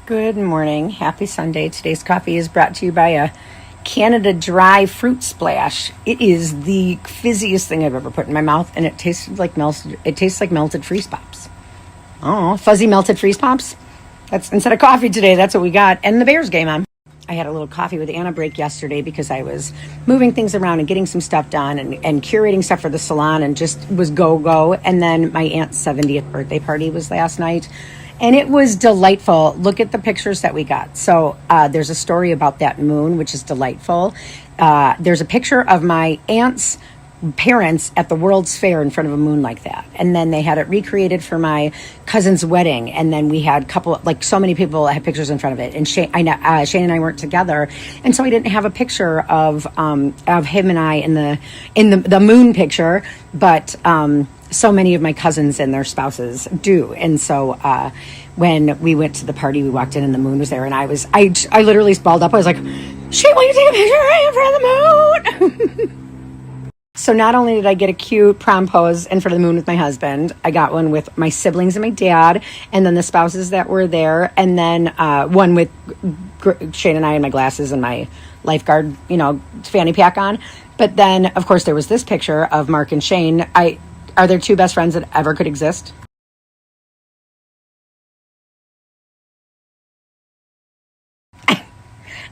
Good morning. Happy Sunday. Today's coffee is brought to you by a Canada Dry Fruit Splash. It is the fizziest thing I've ever put in my mouth, and it tastes like melted freeze pops. Oh, fuzzy melted freeze pops. That's instead of coffee today. That's what we got. And the Bears game on. I had a little coffee with Anna break yesterday because I was moving things around and getting some stuff done and curating stuff for the salon and just was go. And then my aunt's 70th birthday party was last night. And it was delightful. Look at the pictures that we got. So there's a story about that moon, which is delightful. There's a picture of my aunt's parents at the World's Fair in front of a moon like that. And then they had it recreated for my cousin's wedding. And then we had so many people had pictures in front of it. And Shane and I weren't together. And so I didn't have a picture of him and I in the moon picture. But so many of my cousins and their spouses do. And so when we went to the party, we walked in and the moon was there. And I literally balled up. I was like, Shane, will you take a picture in front of the moon? So not only did I get a cute prom pose in front of the moon with my husband, I got one with my siblings and my dad, and then the spouses that were there, and then one with Shane and I and my glasses and my lifeguard, fanny pack on. But then, of course, there was this picture of Mark and Shane. Are there two best friends that ever could exist?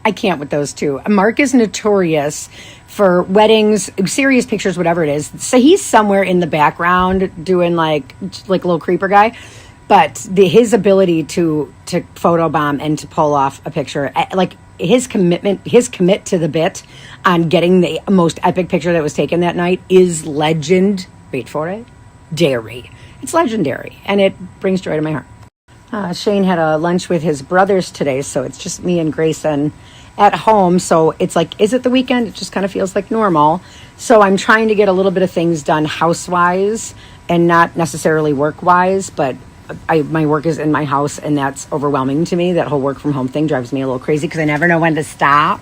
I can't with those two. Mark is notorious for weddings, serious pictures, whatever it is. So he's somewhere in the background doing like a little creeper guy. But his ability to photobomb and to pull off a picture, like his commit to the bit on getting the most epic picture that was taken that night is legend. Wait for it. Dairy. It's legendary. And it brings joy to my heart. Shane had a lunch with his brothers today, so it's just me and Grayson at home. So it's like, is it the weekend? It just kind of feels like normal. So I'm trying to get a little bit of things done house-wise and not necessarily work-wise, but my work is in my house, and that's overwhelming to me. That whole work from home thing drives me a little crazy because I never know when to stop.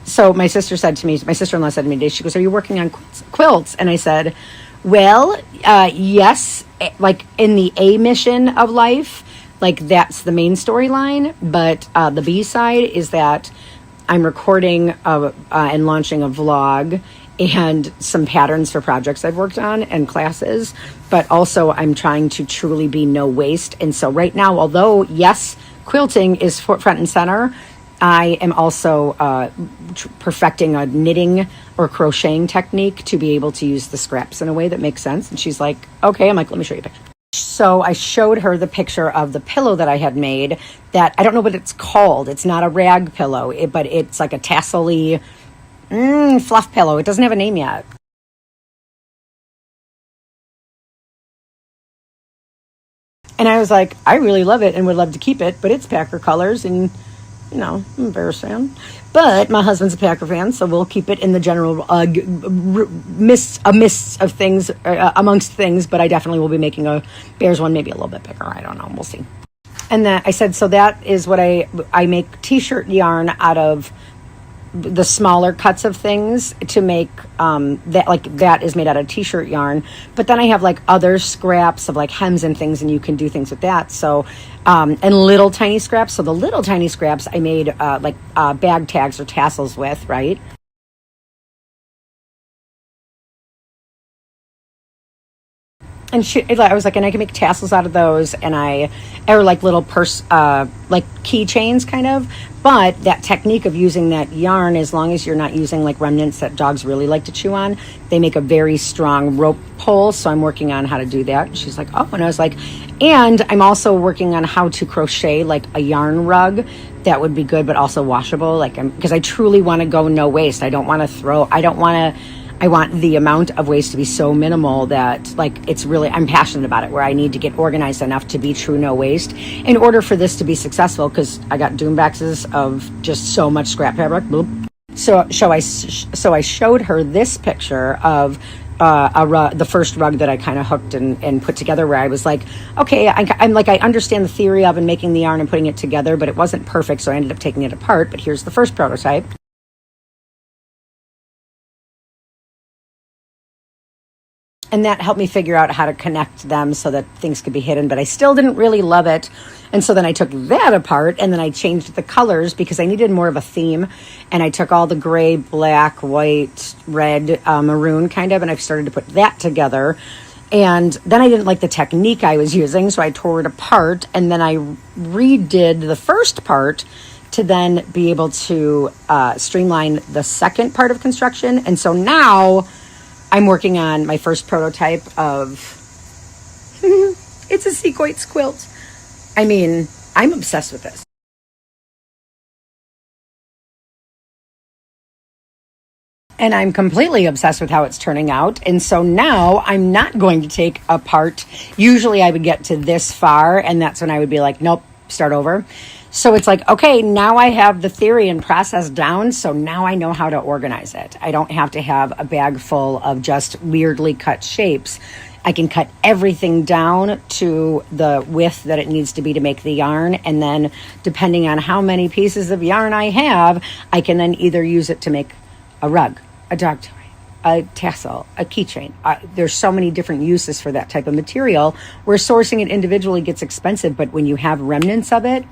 So my sister-in-law said to me today, she goes, "Are you working on quilts?" And I said, well, yes, like in the A mission of life, like that's the main storyline. But the B side is that I'm recording and launching a vlog and some patterns for projects I've worked on and classes. But also I'm trying to truly be no waste. And so right now, although, yes, quilting is front and center, I am also perfecting a knitting or crocheting technique to be able to use the scraps in a way that makes sense. And she's like, okay. I'm like, let me show you a picture. So I showed her the picture of the pillow that I had made that I don't know what it's called. It's not a rag pillow, but it's like a tassel-y fluff pillow. It doesn't have a name yet. And I was like, I really love it and would love to keep it, but it's Packer colors and I'm a Bears fan. But my husband's a Packer fan, so we'll keep it in the general midst of things, amongst things, but I definitely will be making a Bears one, maybe a little bit bigger. I don't know. We'll see. And then I said, so that is what I make t-shirt yarn out of the smaller cuts of things to make that is made out of t-shirt yarn. But then I have like other scraps of like hems and things, and you can do things with that. So and little tiny scraps. So the little tiny scraps I made bag tags or tassels with, right? And I was like, and I can make tassels out of those, or like little purse, like keychains kind of. But that technique of using that yarn, as long as you're not using like remnants that dogs really like to chew on, they make a very strong rope pull. So I'm working on how to do that. And she's like, oh, and I was like, and I'm also working on how to crochet like a yarn rug that would be good, but also washable. Because I truly want to go no waste. I want the amount of waste to be so minimal that I'm passionate about it, where I need to get organized enough to be true no waste in order for this to be successful, because I got doom boxes of just so much scrap fabric. Bloop. So I showed her this picture of the first rug that I kind of hooked and put together, where I was like, okay, I understand the theory of and making the yarn and putting it together, but it wasn't perfect, so I ended up taking it apart. But here's the first prototype. And that helped me figure out how to connect them so that things could be hidden, but I still didn't really love it. And so then I took that apart and then I changed the colors because I needed more of a theme. And I took all the gray, black, white, red, maroon kind of, and I've started to put that together. And then I didn't like the technique I was using, so I tore it apart. And then I redid the first part to then be able to streamline the second part of construction. And so now I'm working on my first prototype of, it's a Quilts quilt. I mean, I'm obsessed with this. And I'm completely obsessed with how it's turning out. And so now I'm not going to take apart. Usually I would get to this far and that's when I would be like, nope, start over. So it's like, okay, now I have the theory and process down. So now I know how to organize it. I don't have to have a bag full of just weirdly cut shapes. I can cut everything down to the width that it needs to be to make the yarn. And then depending on how many pieces of yarn I have, I can then either use it to make a rug, a dog toy, a tassel, a keychain. There's so many different uses for that type of material where sourcing it individually gets expensive, but when you have remnants of it,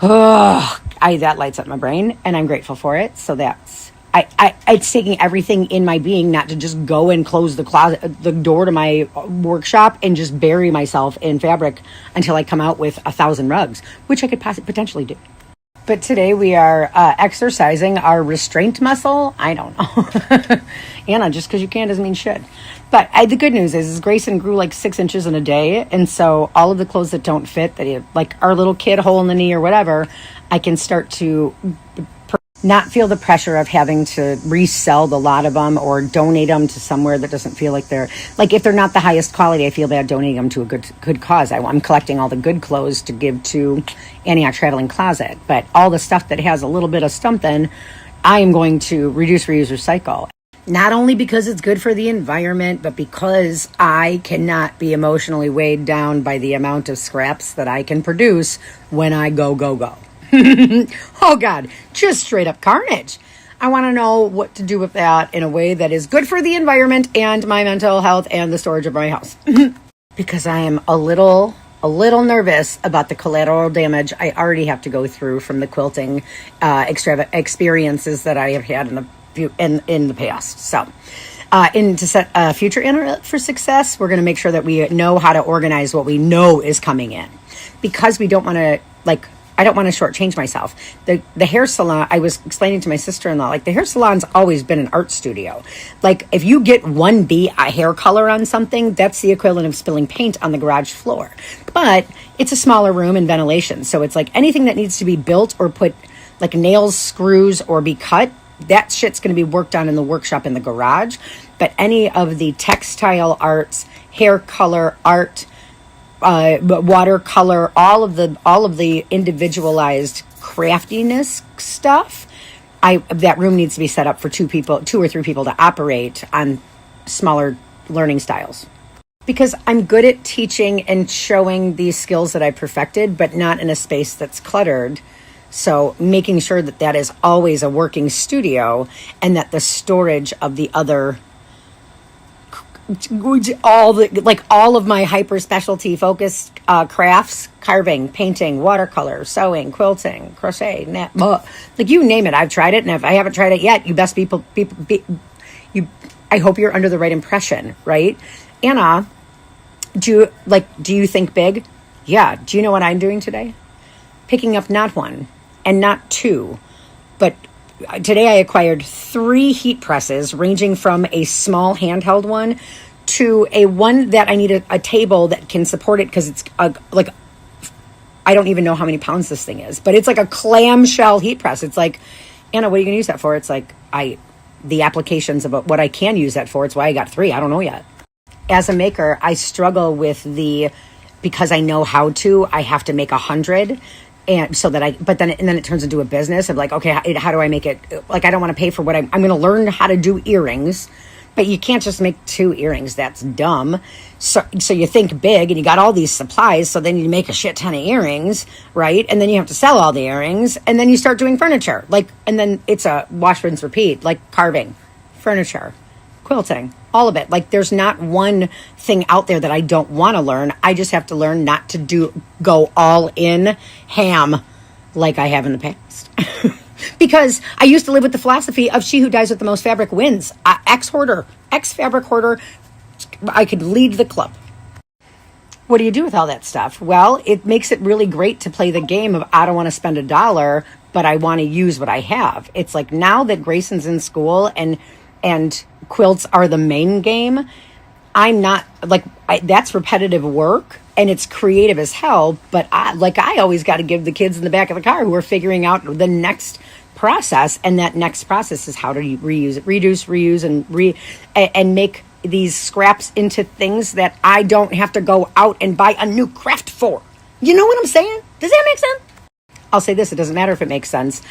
that lights up my brain and I'm grateful for it. So that's, it's taking everything in my being not to just go and close the door to my workshop and just bury myself in fabric until I come out with 1,000 rugs, which I could potentially do. But today we are exercising our restraint muscle. I don't know. Anna, just because you can doesn't mean you should. But the good news is Grayson grew like 6 inches in a day. And so all of the clothes that don't fit, like our little kid hole in the knee or whatever, I can start to not feel the pressure of having to resell the lot of them or donate them to somewhere that doesn't feel like if they're not the highest quality, I feel bad donating them to a good cause. I'm collecting all the good clothes to give to Antioch Traveling Closet, but all the stuff that has a little bit of something, I am going to reduce, reuse, recycle. Not only because it's good for the environment, but because I cannot be emotionally weighed down by the amount of scraps that I can produce when I go. Oh God, just straight up carnage. I want to know what to do with that in a way that is good for the environment and my mental health and the storage of my house. Because I am a little nervous about the collateral damage I already have to go through from the quilting experiences that I have had in the past. So to set a future Anna for success, we're going to make sure that we know how to organize what we know is coming in, because we don't want to I don't want to shortchange myself. The hair salon, I was explaining to my sister-in-law, the hair salon's always been an art studio. If you get 1B a hair color on something, that's the equivalent of spilling paint on the garage floor. But it's a smaller room and ventilation. So it's anything that needs to be built or put nails, screws, or be cut, that shit's going to be worked on in the workshop in the garage. But any of the textile arts, hair color art, watercolor, all of the individualized craftiness stuff, that room needs to be set up for 2 or 3 people to operate on smaller learning styles. Because I'm good at teaching and showing these skills that I perfected, but not in a space that's cluttered. So making sure that is always a working studio, and that the storage of the other all of my hyper specialty focused crafts, carving, painting, watercolor, sewing, quilting, crochet, net, you name it, I've tried it. And if I haven't tried it yet, you best I hope you're under the right impression, right? Anna, do you think big? Yeah. Do you know what I'm doing today? Picking up not 1 and not 2, but today I acquired 3 heat presses, ranging from a small handheld one to a one that I need a table that can support it, because it's I don't even know how many pounds this thing is, but it's a clamshell heat press. It's Anna, what are you going to use that for? It's the applications of what I can use that for. It's why I got 3. I don't know yet. As a maker, I struggle with because I know how to, I have to make 100. And so that then it turns into a business of okay, how do I make it? I don't want to pay for what I'm going to learn how to do earrings, but you can't just make 2 earrings. That's dumb. So you think big, and you got all these supplies. So then you make a shit ton of earrings, right? And then you have to sell all the earrings, and then you start doing furniture. And then it's a wash, rinse, repeat, carving, furniture, quilting, all of it. Like there's not one thing out there that I don't want to learn. I just have to learn not to go all in ham like I have in the past. Because I used to live with the philosophy of she who dies with the most fabric wins. Ex-hoarder, ex-fabric hoarder, I could lead the club. What do you do with all that stuff? Well, it makes it really great to play the game of I don't want to spend $1, but I want to use what I have. It's like now that Grayson's in school and quilts are the main game, I'm not like that's repetitive work and it's creative as hell. But I always got to give the kids in the back of the car who are figuring out the next process, and that next process is how to reuse it, reduce, reuse, and make these scraps into things that I don't have to go out and buy a new craft for. You know what I'm saying? Does that make sense? I'll say this, it doesn't matter if it makes sense.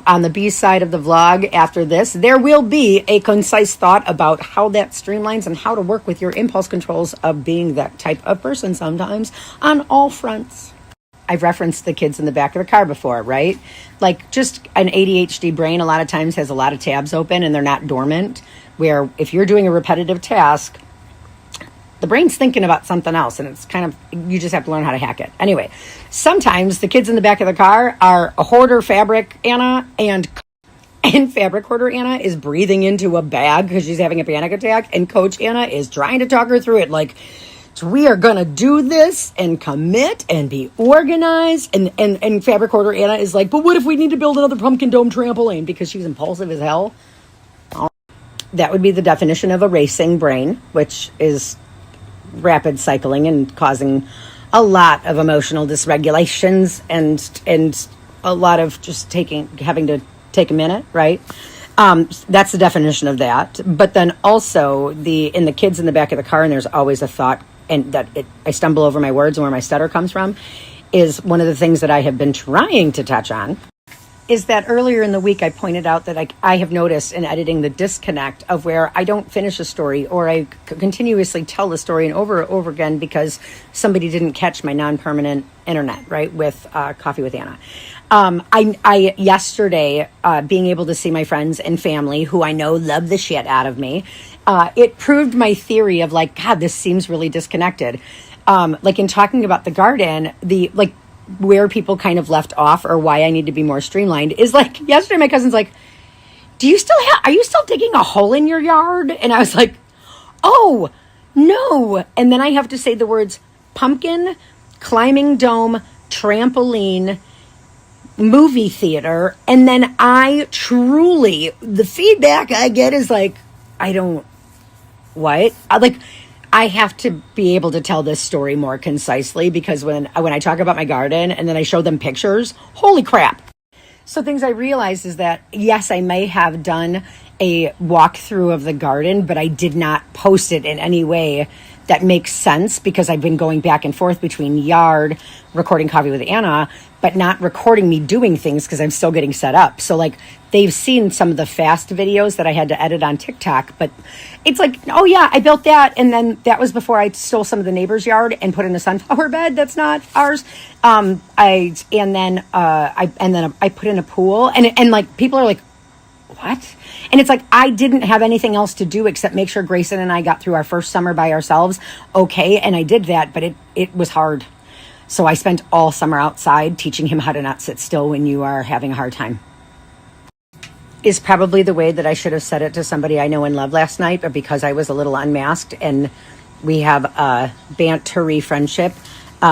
On the B side of the vlog after this, there will be a concise thought about how that streamlines and how to work with your impulse controls of being that type of person sometimes on all fronts. I've referenced the kids in the back of the car before, right? Like just an ADHD brain a lot of times has a lot of tabs open and they're not dormant, where if you're doing a repetitive task, the brain's thinking about something else, and it's kind of, you just have to learn how to hack it. Anyway, sometimes the kids in the back of the car are a hoarder fabric Anna, and fabric hoarder Anna is breathing into a bag because she's having a panic attack, and Coach Anna is trying to talk her through it like, so we are going to do this and commit and be organized. And fabric hoarder Anna is like, but what if we need to build another pumpkin dome trampoline? Because she's impulsive as hell. That would be the definition of a racing brain, which is rapid cycling and causing a lot of emotional dysregulations and a lot of just having to take a minute, right? That's the definition of that. But then also in the kids in the back of the car, and there's always a thought, and I stumble over my words and where my stutter comes from, is one of the things that I have been trying to touch on is that earlier in the week I pointed out that I have noticed in editing the disconnect of where I don't finish a story, or I continuously tell the story and over again because somebody didn't catch my non-permanent internet, right, with Coffee with Anna. I yesterday, being able to see my friends and family who I know love the shit out of me, it proved my theory of like, God, this seems really disconnected. Like in talking about the garden, where people kind of left off or why I need to be more streamlined is like yesterday my cousin's like, are you still digging a hole in your yard? And I was like, oh no. And then I have to say the words pumpkin, climbing dome, trampoline, movie theater. And then the feedback I get is like, I have to be able to tell this story more concisely, because when I talk about my garden and then I show them pictures, holy crap. So things I realized is that, yes, I may have done a walkthrough of the garden, but I did not post it in any way that makes sense, because I've been going back and forth between yard, recording Coffee with Anna, but not recording me doing things because I'm still getting set up. So like they've seen some of the fast videos that I had to edit on TikTok, but it's like, oh yeah, I built that. And then that was before I stole some of the neighbor's yard and put in a sunflower bed. That's not ours. I put in a pool, and like people are like, what? And it's like, I didn't have anything else to do except make sure Grayson and I got through our first summer by ourselves. Okay. And I did that, but it was hard. So I spent all summer outside teaching him how to not sit still when you are having a hard time. Is probably the way that I should have said it to somebody I know and love last night, but because I was a little unmasked and we have a bantery friendship,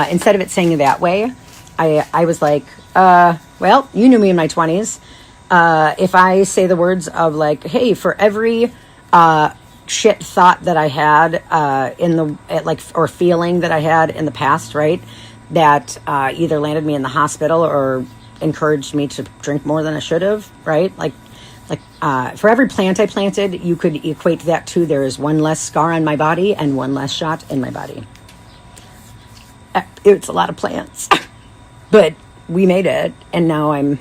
instead of it saying it that way, I was like, well, you knew me in my 20s. If I say the words of like, hey, for every shit thought that I had or feeling that I had in the past, right, that either landed me in the hospital or encouraged me to drink more than I should have, right? Like for every plant I planted, you could equate that to there is one less scar on my body and one less shot in my body. It's a lot of plants, but we made it, and now I'm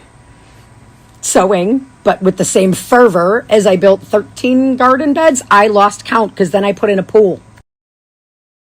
sewing, but with the same fervor as I built 13 garden beds. I lost count because then I put in a pool.